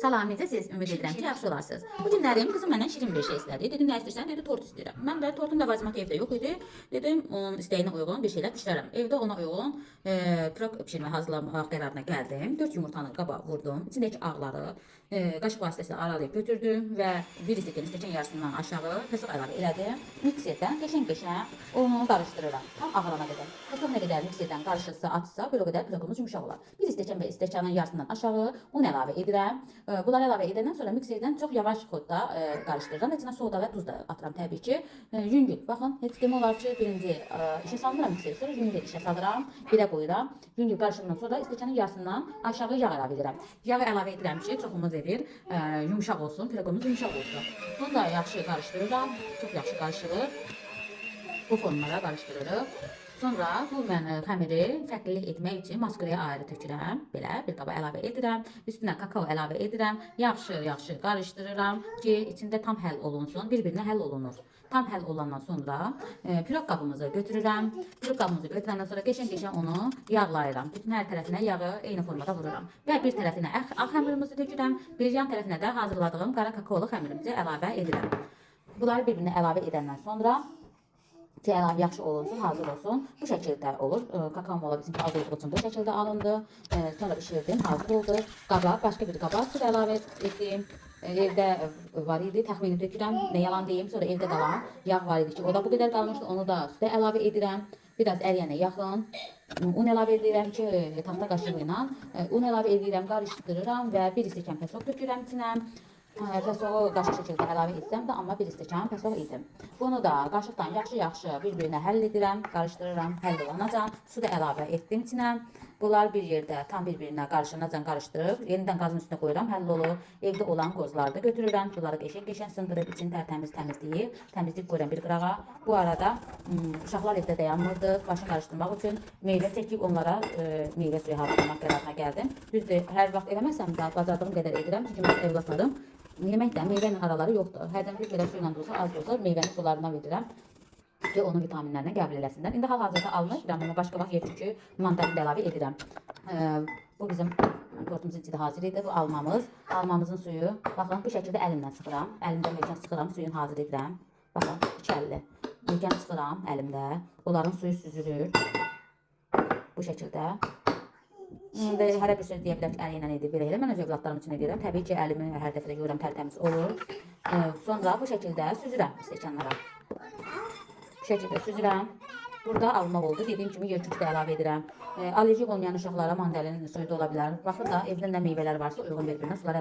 Salam, necəsiz? Ümid edirəm ki, yaxşı olarsınız. Bu günlərim qızım məndən şirin bir şey istədi. Dedim, nə istəyirsən? Dedi, tort istəyirəm. Mən də tortun ləvazimatı evdə yox idi. Dedim, onun istəyinə uyğun bir şeylər bişirərəm. Evdə ona uyğun pirog bişirmə hazırlamaq qərarına gəldim. 4 yumurtanı qaba vurdum. İçindəki ağları qaşıq vasitəsilə aralayıb götürdüm və bir stəkan yarısından aşağı pesok əlavə elədim. Mikserdən qəşəng-qəşəng onu qarışdırıram. Tam ağarana qədər. Pesok nə qədər mikserdən qarışırsa, atsa, bir o qədər piroqumuz yumşaq olar. Bir stəkan və stəkanın yarısından aşağı un əlavə edirəm. Bunları əlavə edəndən sonra mikserdən çox yavaş xodda qarışdırıram. İçinə soda və duz da atıram təbii ki. Yüngül. Baxın, heç demək olar ki, birinci işə salmıram mikseri, sonra yüngül işə salıram, birə qoyuram. Yüngül qarışımdan sonra stəkanın yarısından aşağı yağ əlavə edirəm. Yağ əlavə edirəm ki, çoxumuz edir, yumşaq olsun, piroqumuz yumşaq olsun. Bunu da yaxşı qarışdırıram. Çox yaxşı qarışdırır. Bu formlara qarışdırırıq. Sonra bu mən xəmiri fərqlilik etmək üçün masquraya ayrı tökürəm. Belə bir qaba əlavə edirəm. Üstünə kakao əlavə edirəm. Yaxşı qarışdırıram ki, içində tam həll olunsun. Bir-birinə həll olunur. Tam həll olandan sonra pirog qabımızı götürürəm. Pirog qabımızı götürəndən sonra qəşəng-qəşəng onu yağlayıram. Bütün hər tərəfinə yağı eyni formada vururam. Və bir tərəfinə ağ xəmirimizi tökürəm. Bir yan tərəfinə də hazırladığım qara kakaolu xəmirimizi əlavə edirəm. Bunları bir-birinə əlavə edəndən sonra ki, əlavə yaxşı olunsun, hazır olsun. Bu şəkildə olur. Kakaom ola bilsin ki, az olduğu üçün bu şəkildə alındı. Sonra bişirdim, hazır oldu. Qaba, başqa bir qaba süd əlavə etdim. Evdə var idi, təxmini tökürəm, nə yalan deyim. Sonra evdə qalan yağ var idi ki, o da bu qədər qalmışdı. Onu da südə əlavə edirəm. Biraz əriyənə yaxın. Un əlavə edirəm ki, taxta qaşığı ilə un əlavə edirəm, qarışdırıram və bir stəkan pesok tökürəm içinə. Pesoğu qaşıq şəkildə əlavə etsəm də, amma bir stəkan pesoğu edim. Bunu da qaşıqdan yaxşı bir-birinə həll edirəm, qarışdırıram, həll olanacan. Su da əlavə etdim içinə. Bunlar bir yerdə tam bir-birinə qarışanacan qarışdırıb, yenidən qazın üstünə qoyuram, həll olur. Evdə olan qozları da götürürəm. Bunları qəşəng-qəşəng sındırıb, içini tərtəmiz təmizləyib, təmizləyib qoyuram bir qırağa. Bu arada uşaqlar evdə dayanmırdı, başını qarışdırmaq üçün meyvə çəkib onlara meyvə suyu hazırlamaq qərarına gəldim. Düzdür, hər vaxt eləməsəm də bacardığım qədər edirəm, çünki mən evlatlarım yeməkdən meyvə ilə araları yoxdur. Hərdən bir belə su ilə olsa, az olsa meyvənin sularından verirəm ki, onun vitaminlərini qəbul eləsinlər. İndi hal-hazırda almışam, amma başqa vaxt yer çünki mandarin də əlavə edirəm. Bu bizim tortumuzun içi də hazır idi. Bu almamız, almamızın suyu. Baxın, bu şəkildə əlimlə sıxıram. Əlimdə möhkəm sıxıram, suyunu hazır edirəm. Baxın, 2 əlli. Möhkəm sıxıram əlimdə. Onların suyu süzülür. Bu şəkildə. Və hərə bir söz deyə bilər ki, əli ilə edir, belə elə. Mən öz övladlarım üçün edirəm. Təbii ki, əlimi hər dəfə də yuyuram, tərtəmiz olur. Sonra bu şəkildə süzürəm stəkanlara. Bu şəkildə süzürəm. Burada alma oldu. Dediyim kimi yer küçük də əlavə edirəm. Allerjik olmayan uşaqlara mandalin suyu da ola bilər. Baxın da evdə nə meyvələr varsa uyğun bir-birinə sular əlavə